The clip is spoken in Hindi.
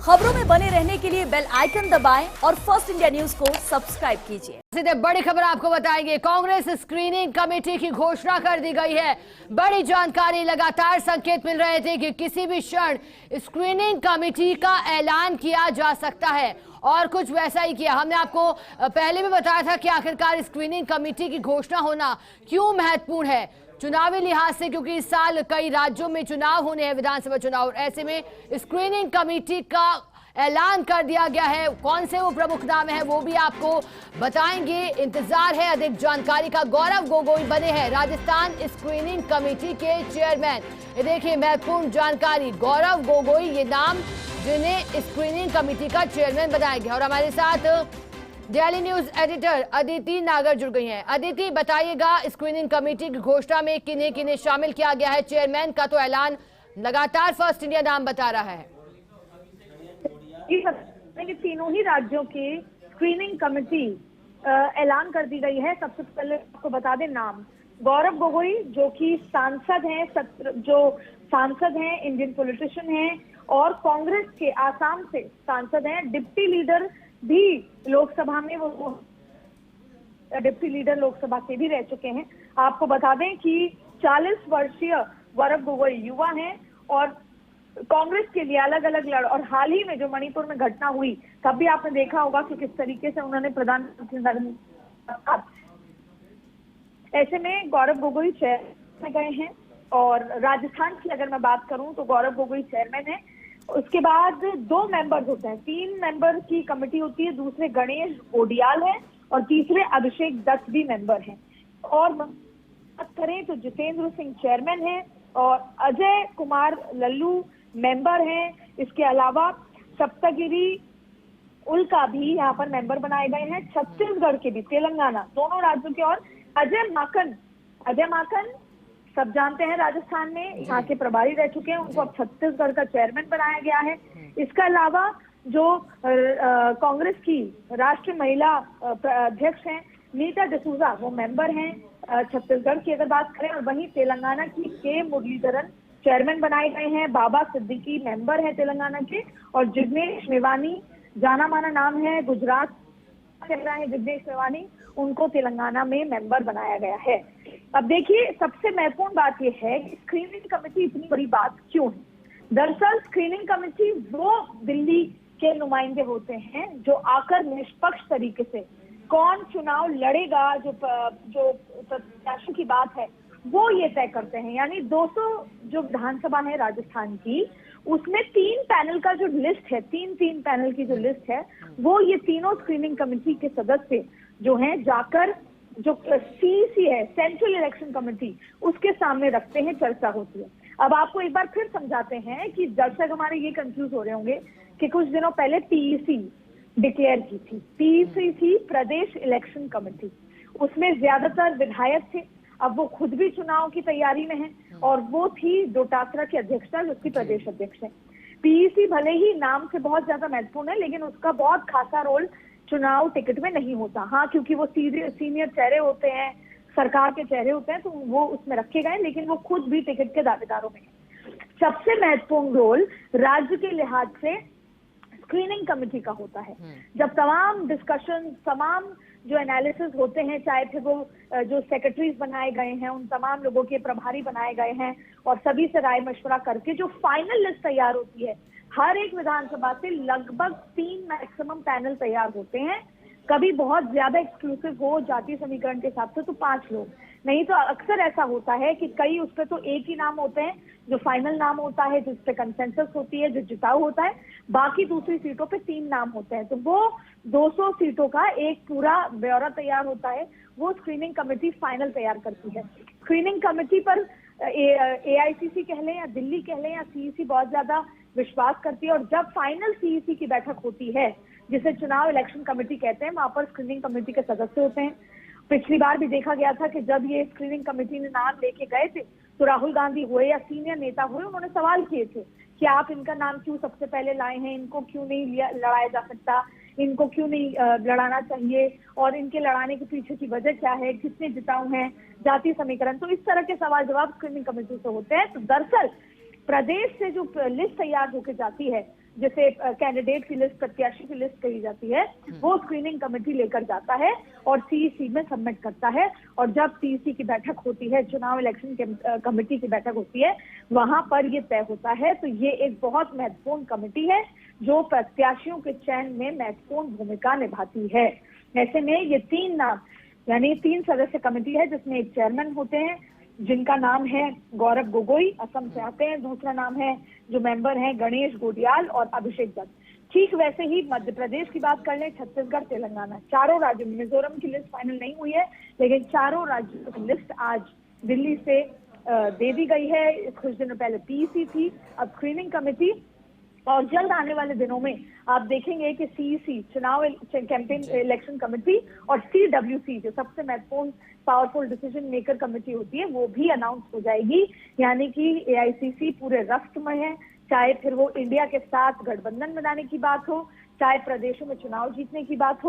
खबरों में बने रहने के लिए बेल आइकन दबाएं और फर्स्ट इंडिया न्यूज को सब्सक्राइब कीजिए। सीधे बड़ी खबर आपको बताएंगे। कांग्रेस स्क्रीनिंग कमेटी की घोषणा कर दी गई है। बड़ी जानकारी, लगातार संकेत मिल रहे थे कि किसी भी क्षण स्क्रीनिंग कमेटी का ऐलान किया जा सकता है और कुछ वैसा ही किया। हमने आपको पहले भी बताया था कि आखिरकार स्क्रीनिंग कमेटी की घोषणा होना क्यों महत्वपूर्ण है चुनावी लिहाज से, क्योंकि इस साल कई राज्यों में चुनाव होने हैं, विधानसभा चुनाव, और ऐसे में स्क्रीनिंग कमेटी का ऐलान कर दिया गया है। कौन से वो प्रमुख नाम है वो भी आपको बताएंगे। इंतजार है अधिक जानकारी का। गौरव गोगोई बने हैं राजस्थान स्क्रीनिंग कमेटी के चेयरमैन। ये देखिए महत्वपूर्ण जानकारी, गौरव गोगोई ये नाम जिन्हें स्क्रीनिंग कमेटी का चेयरमैन बनाया गया। और हमारे साथ डेली न्यूज एडिटर अदिति नागर जुड़ गई हैं। अदिति, बताइएगा स्क्रीनिंग कमेटी की घोषणा में किन्हें किन्हें शामिल किया गया है? चेयरमैन का तो ऐलान लगातार फर्स्ट इंडिया नाम बता रहा है। तीनों ही राज्यों की स्क्रीनिंग कमेटी ऐलान कर दी गई है। सबसे पहले आपको बता दें नाम, गौरव गोगोई जो कि सांसद हैं, इंडियन पॉलिटिशियन हैं और कांग्रेस के आसाम से सांसद हैं, डिप्टी लीडर भी लोकसभा में, वो डिप्टी लीडर लोकसभा के भी रह चुके हैं। आपको बता दें कि 40 वर्षीय गौरव गोगोई युवा हैं और कांग्रेस के लिए अलग अलग और हाल ही में जो मणिपुर में घटना हुई तब भी आपने देखा होगा कि किस तरीके से उन्होंने प्रधानमंत्री, ऐसे में गौरव गोगोई चेयरमैन में गए हैं। और राजस्थान की अगर मैं बात करूं तो गौरव गोगोई चेयरमैन है। उसके बाद 2 मेंबर्स होते हैं, 3 मेंबर की कमेटी होती है, दूसरे गणेश गोडियाल है और तीसरे अभिषेक दत्त भी मेंबर हैं। और बात करें तो जितेंद्र सिंह चेयरमैन है और अजय कुमार लल्लू मेंबर हैं। इसके अलावा सप्तगिरी उल्का भी यहाँ पर मेंबर बनाए गए हैं, छत्तीसगढ़ के भी, तेलंगाना, दोनों राज्यों के। और अजय माकन सब जानते हैं राजस्थान में यहाँ के प्रभारी रह चुके हैं, उनको अब छत्तीसगढ़ का चेयरमैन बनाया गया है। इसके अलावा जो कांग्रेस की राष्ट्रीय महिला अध्यक्ष हैं नीता डिसूजा, वो मेंबर हैं छत्तीसगढ़ की अगर बात करें। और वहीं तेलंगाना की के मुरलीधरन चेयरमैन बनाए गए हैं, बाबा सिद्दीकी मेंबर है तेलंगाना के, और जिग्नेश मेवानी जाना माना नाम है, गुजरात चल रहा है जिग्नेश मेवानी, उनको तेलंगाना में मेंबर बनाया गया है। अब देखिए सबसे महत्वपूर्ण बात यह है कि स्क्रीनिंग कमेटी इतनी बड़ी बात क्यों है। दरअसल स्क्रीनिंग कमेटी वो दिल्ली के नुमाइंदे होते हैं जो आकर निष्पक्ष तरीके से कौन चुनाव लड़ेगा, जो प्रत्याशी की बात है वो ये तय करते हैं। यानी 200 जो विधानसभा है राजस्थान की, उसमें 3 पैनल का जो लिस्ट है, 3 पैनल की जो लिस्ट है, वो ये तीनों स्क्रीनिंग कमेटी के सदस्य जो हैं जाकर जो सीईसी है, सेंट्रल इलेक्शन कमेटी, उसके सामने रखते हैं, चर्चा होती है। अब आपको एक बार फिर समझाते हैं कि दर्शक हमारे ये कंफ्यूज हो रहे होंगे कि कुछ दिनों पहले पीईसी डिक्लेयर की थी। पीईसी थी प्रदेश इलेक्शन कमेटी, उसमें ज्यादातर विधायक थे। अब वो खुद भी चुनाव की तैयारी में है और वो थी डोटासरा की अध्यक्षता, जो उसकी प्रदेश अध्यक्ष है। पीईसी भले ही नाम से बहुत ज्यादा महत्वपूर्ण है, लेकिन उसका बहुत खासा रोल चुनाव टिकट में नहीं होता। हाँ, क्योंकि वो सीनियर चेहरे होते हैं, सरकार के चेहरे होते हैं, तो वो उसमें रखे गए, लेकिन वो खुद भी टिकट के दावेदारों में है। सबसे महत्वपूर्ण रोल राज्य के लिहाज से स्क्रीनिंग कमेटी का होता है। जब तमाम डिस्कशन, तमाम जो एनालिसिस होते हैं, चाहे फिर वो जो सेक्रेटरीज बनाए गए हैं, उन तमाम लोगों के प्रभारी बनाए गए हैं और सभी से राय मशवरा करके जो फाइनल लिस्ट तैयार होती है, हर एक विधानसभा से लगभग 3 मैक्सिमम पैनल तैयार होते हैं। कभी बहुत ज्यादा एक्सक्लूसिव हो जाति समीकरण के हिसाब से तो 5 लोग, नहीं तो अक्सर ऐसा होता है कि कई उस पर तो एक ही नाम होते हैं जो फाइनल नाम होता है, जिस पे कंसेंसस होती है, जो जिताऊ होता है, बाकी दूसरी सीटों पे 3 नाम होते हैं। तो वो 200 सीटों का एक पूरा ब्यौरा तैयार होता है, वो स्क्रीनिंग कमेटी फाइनल तैयार करती है। स्क्रीनिंग कमेटी पर एआईसीसी कह लें या दिल्ली कह लें या सीईसी बहुत ज्यादा विश्वास करती है। और जब फाइनल सीईसी की बैठक होती है, जिसे चुनाव इलेक्शन कमेटी कहते हैं, वहां पर स्क्रीनिंग कमेटी के सदस्य होते हैं। पिछली बार भी देखा गया था कि जब ये स्क्रीनिंग कमेटी ने नाम लेके गए थे तो राहुल गांधी हुए या सीनियर नेता हुए, उन्होंने सवाल किए थे कि आप इनका नाम क्यों सबसे पहले लाए हैं, इनको क्यों नहीं लड़ाया जा सकता, इनको क्यों नहीं लड़ाना चाहिए, और इनके लड़ाने के पीछे की वजह क्या है, कितने जिताऊ हैं, जाति समीकरण। तो इस तरह के सवाल जवाब स्क्रीनिंग कमेटी से होते हैं। तो दरअसल प्रदेश से जो लिस्ट तैयार होकर जाती है, जैसे कैंडिडेट की लिस्ट, प्रत्याशी की लिस्ट कही जाती है, वो स्क्रीनिंग कमेटी लेकर जाता है और सीईसी में सबमिट करता है। और जब सीईसी की बैठक होती है, चुनाव इलेक्शन कमेटी की बैठक होती है, वहां पर ये तय होता है। तो ये एक बहुत महत्वपूर्ण कमेटी है जो प्रत्याशियों के चयन में महत्वपूर्ण भूमिका निभाती है। ऐसे में ये 3 नाम, यानी 3 सदस्य कमेटी है जिसमें एक चेयरमैन होते हैं जिनका नाम है गौरव गोगोई, असम से आते हैं। दूसरा नाम है, जो मेंबर हैं, गणेश गोडियाल और अभिषेक दत्त। ठीक वैसे ही मध्य प्रदेश की बात कर लें, छत्तीसगढ़, तेलंगाना, चारों राज्यों में, मिजोरम की लिस्ट फाइनल नहीं हुई है, लेकिन चारों राज्यों की लिस्ट आज दिल्ली से दे दी गई है। कुछ दिनों पहले पीईसी थी, अब स्क्रीनिंग कमेटी। और जल्द आने वाले दिनों में आप देखेंगे कि सीईसी, चुनाव कैंपेन इलेक्शन कमेटी, और सीडब्ल्यूसी, जो सबसे महत्वपूर्ण पावरफुल डिसीजन मेकर कमेटी होती है, वो भी अनाउंस हो जाएगी। यानी कि एआईसीसी पूरे रफ्त में है, चाहे फिर वो इंडिया के साथ गठबंधन बनाने की बात हो, चाहे प्रदेशों में चुनाव जीतने की बात हो।